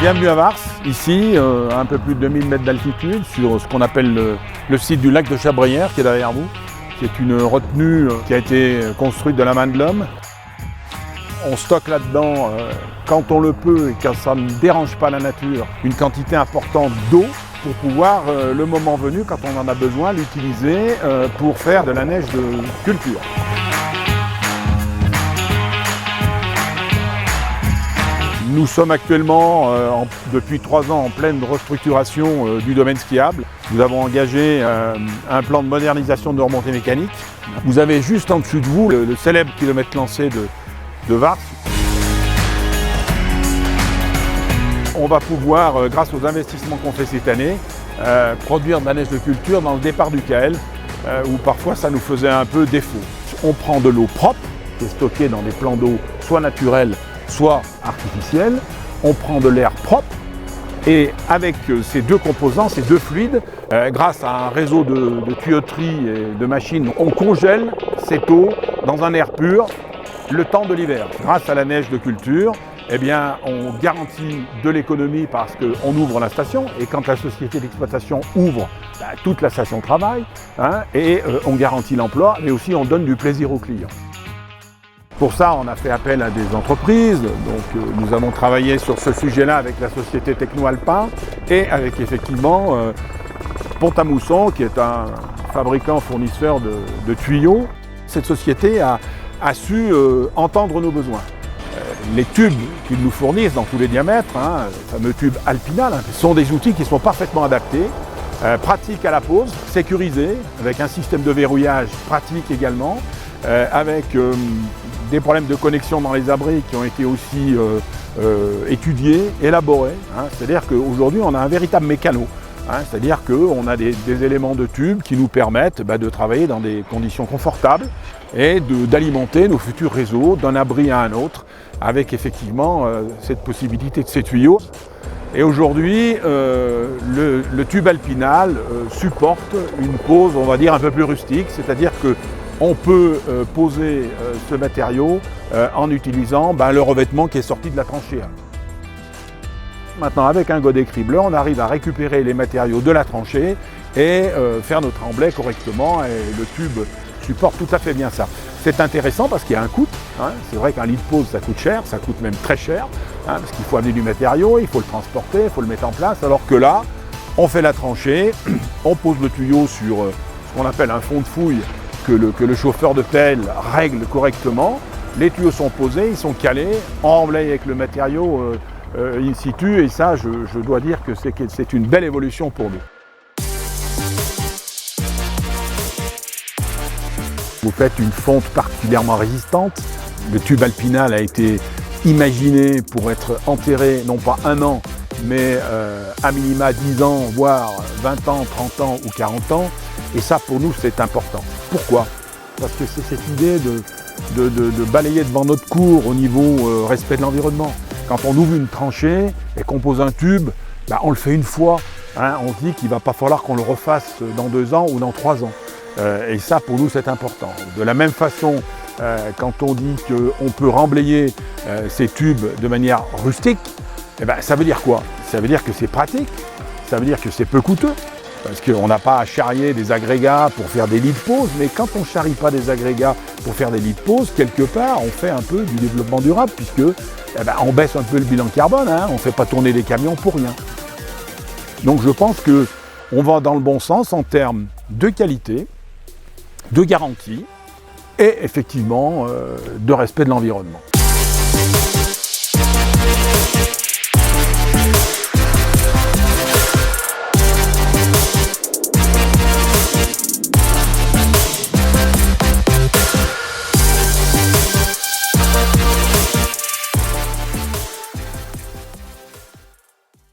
Bienvenue à Vars, ici, à un peu plus de 2000 mètres d'altitude, sur ce qu'on appelle le site du lac de Chabrières, qui est derrière vous, qui est une retenue qui a été construite de la main de l'homme. On stocke là-dedans, quand on le peut et quand ça ne dérange pas la nature, une quantité importante d'eau pour pouvoir, le moment venu, quand on en a besoin, l'utiliser pour faire de la neige de culture. Nous sommes actuellement, depuis 3 ans, en pleine restructuration du domaine skiable. Nous avons engagé un plan de modernisation de remontée mécanique. Vous avez juste en dessous de vous le célèbre kilomètre lancé de Vars. On va pouvoir, grâce aux investissements qu'on fait cette année, produire de la neige de culture dans le départ du Caël, où parfois ça nous faisait un peu défaut. On prend de l'eau propre, qui est stockée dans des plans d'eau soit naturels, soit artificiels. On prend de l'air propre et avec ces deux composants, ces deux fluides, grâce à un réseau de tuyauterie et de machines, on congèle cette eau dans un air pur le temps de l'hiver. Grâce à la neige de culture, eh bien, on garantit de l'économie parce qu'on ouvre la station et quand la société d'exploitation ouvre, toute la station travaille et on garantit l'emploi mais aussi on donne du plaisir aux clients. Pour ça, on a fait appel à des entreprises, donc nous avons travaillé sur ce sujet-là avec la société Techno-Alpin et avec effectivement Pont-à-Mousson, qui est un fabricant fournisseur de tuyaux. Cette société a su entendre nos besoins. Les tubes qu'ils nous fournissent dans tous les diamètres, les fameux tubes Alpinal, sont des outils qui sont parfaitement adaptés, pratiques à la pose, sécurisés, avec un système de verrouillage pratique également, avec des problèmes de connexion dans les abris qui ont été aussi étudiés, élaborés. C'est-à-dire qu'aujourd'hui, on a un véritable mécano. C'est-à-dire qu'on a des éléments de tubes qui nous permettent de travailler dans des conditions confortables et d'alimenter nos futurs réseaux d'un abri à un autre, avec effectivement cette possibilité de ces tuyaux. Et aujourd'hui, le tube Alpinal supporte une pose, on va dire, un peu plus rustique, c'est-à-dire que on peut poser ce matériau en utilisant le revêtement qui est sorti de la tranchée. Maintenant, avec un godet cribleur, on arrive à récupérer les matériaux de la tranchée et faire notre remblai correctement et le tube supporte tout à fait bien ça. C'est intéressant parce qu'il y a un coût. C'est vrai qu'un lit de pose, ça coûte cher, ça coûte même très cher, parce qu'il faut amener du matériau, il faut le transporter, il faut le mettre en place, alors que là, on fait la tranchée, on pose le tuyau sur ce qu'on appelle un fond de fouille, que le chauffeur de pelle règle correctement. Les tuyaux sont posés, ils sont calés, on emblaye avec le matériau in situ et ça, je dois dire que c'est une belle évolution pour nous. Vous faites une fonte particulièrement résistante. Le tube Alpinal a été imaginé pour être enterré, non pas 1 an, mais à minima 10 ans, voire 20 ans, 30 ans ou 40 ans. Et ça, pour nous, c'est important. Pourquoi? Parce que c'est cette idée de balayer devant notre cour au niveau respect de l'environnement. Quand on ouvre une tranchée et qu'on pose un tube, on le fait une fois. On se dit qu'il ne va pas falloir qu'on le refasse dans 2 ans ou dans 3 ans. Et ça, pour nous, c'est important. De la même façon, quand on dit qu'on peut remblayer ces tubes de manière rustique, ça veut dire quoi? Ça veut dire que c'est pratique, ça veut dire que c'est peu coûteux. Parce qu'on n'a pas à charrier des agrégats pour faire des lits de pose, mais quand on ne charrie pas des agrégats pour faire des lits de pose, quelque part, on fait un peu du développement durable, puisque on baisse un peu le bilan carbone, on ne fait pas tourner des camions pour rien. Donc je pense qu'on va dans le bon sens en termes de qualité, de garantie et effectivement de respect de l'environnement.